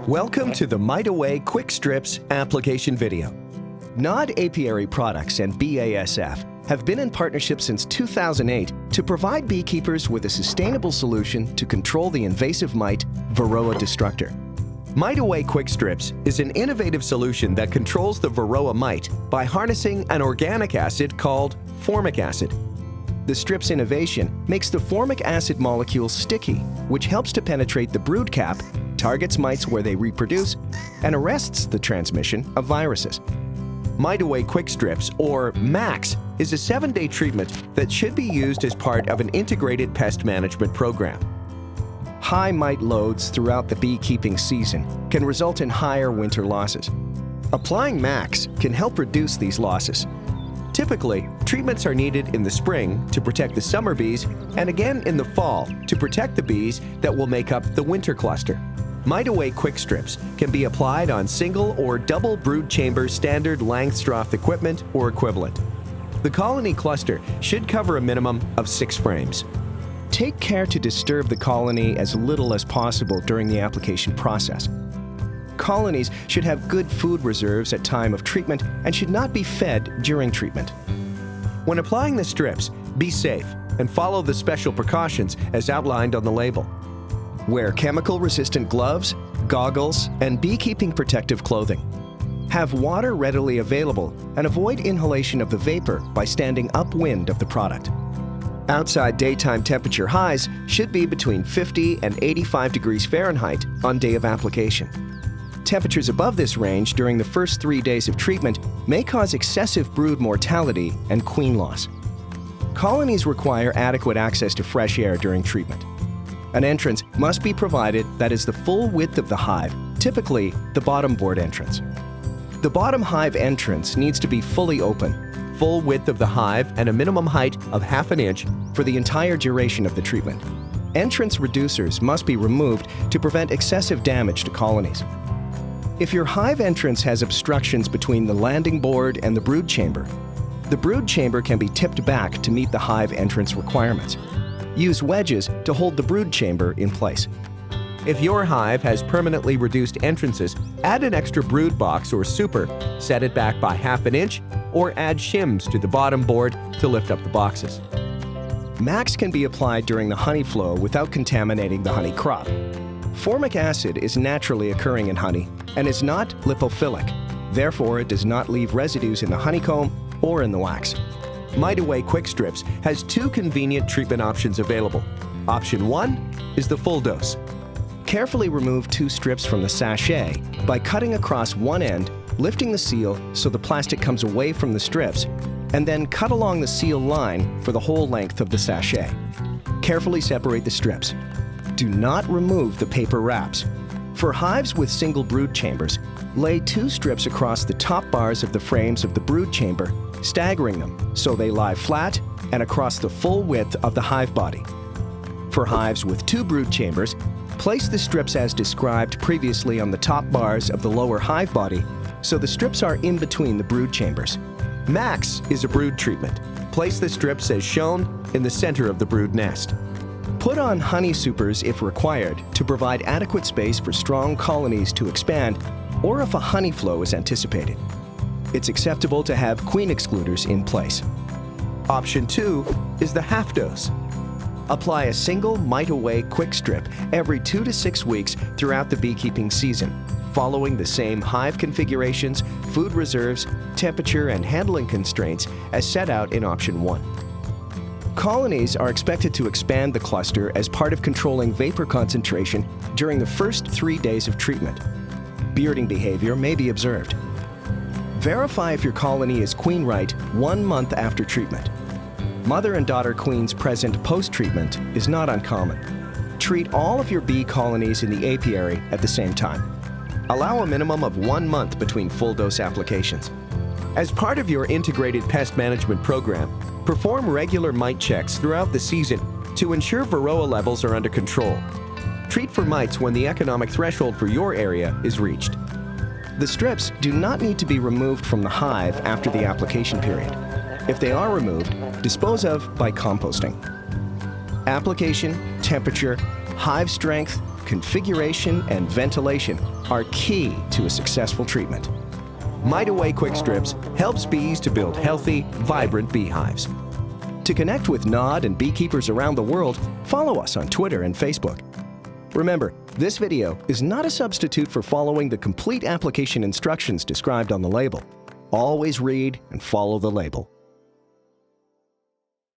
Welcome to the Mite Away Quick Strips application video. Nod Apiary Products and BASF have been in partnership since 2008 to provide beekeepers with a sustainable solution to control the invasive mite, Varroa destructor. Mite Away Quick Strips is an innovative solution that controls the Varroa mite by harnessing an organic acid called formic acid. The strip's innovation makes the formic acid molecule sticky, which helps to penetrate the brood cap, targets mites where they reproduce, and arrests the transmission of viruses. Mite Away Quick Strips, or MAX, is a 7-day treatment that should be used as part of an integrated pest management program. High mite loads throughout the beekeeping season can result in higher winter losses. Applying MAX can help reduce these losses. Typically, treatments are needed in the spring to protect the summer bees and again in the fall to protect the bees that will make up the winter cluster. Mite Away Quick Strips can be applied on single or double brood chamber standard Langstroth equipment or equivalent. The colony cluster should cover a minimum of 6 frames. Take care to disturb the colony as little as possible during the application process. Colonies should have good food reserves at time of treatment and should not be fed during treatment. When applying the strips, be safe and follow the special precautions as outlined on the label. Wear chemical-resistant gloves, goggles, and beekeeping protective clothing. Have water readily available and avoid inhalation of the vapor by standing upwind of the product. Outside daytime temperature highs should be between 50 and 85 degrees Fahrenheit on day of application. Temperatures above this range during the first 3 days of treatment may cause excessive brood mortality and queen loss. Colonies require adequate access to fresh air during treatment. An entrance must be provided that is the full width of the hive, typically the bottom board entrance. The bottom hive entrance needs to be fully open, full width of the hive and a minimum height of ½ an inch for the entire duration of the treatment. Entrance reducers must be removed to prevent excessive damage to colonies. If your hive entrance has obstructions between the landing board and the brood chamber can be tipped back to meet the hive entrance requirements. Use wedges to hold the brood chamber in place. If your hive has permanently reduced entrances, add an extra brood box or super, set it back by ½ an inch, or add shims to the bottom board to lift up the boxes. MAX can be applied during the honey flow without contaminating the honey crop. Formic acid is naturally occurring in honey and is not lipophilic. Therefore, it does not leave residues in the honeycomb or in the wax. Mite Away Quick Strips has 2 convenient treatment options available. Option 1 is the full dose. Carefully remove 2 strips from the sachet by cutting across one end, lifting the seal so the plastic comes away from the strips, and then cut along the seal line for the whole length of the sachet. Carefully separate the strips. Do not remove the paper wraps. For hives with single brood chambers, lay 2 strips across the top bars of the frames of the brood chamber, staggering them so they lie flat and across the full width of the hive body. For hives with 2 brood chambers, place the strips as described previously on the top bars of the lower hive body so the strips are in between the brood chambers. MAX is a brood treatment. Place the strips as shown in the center of the brood nest. Put on honey supers if required to provide adequate space for strong colonies to expand or if a honey flow is anticipated. It's acceptable to have queen excluders in place. Option 2 is the half dose. Apply a single Mite Away Quick Strip every 2 to 6 weeks throughout the beekeeping season, following the same hive configurations, food reserves, temperature, and handling constraints as set out in Option 1. Colonies are expected to expand the cluster as part of controlling vapor concentration during the first 3 days of treatment. Bearding behavior may be observed. Verify if your colony is queen right 1 month after treatment. Mother and daughter queens present post-treatment is not uncommon. Treat all of your bee colonies in the apiary at the same time. Allow a minimum of 1 month between full dose applications. As part of your integrated pest management program, perform regular mite checks throughout the season to ensure Varroa levels are under control. Treat for mites when the economic threshold for your area is reached. The strips do not need to be removed from the hive after the application period. If they are removed, dispose of by composting. Application, temperature, hive strength, configuration, and ventilation are key to a successful treatment. Mite Away Quick Strips helps bees to build healthy, vibrant beehives. To connect with Nod and beekeepers around the world, follow us on Twitter and Facebook. Remember, this video is not a substitute for following the complete application instructions described on the label. Always read and follow the label.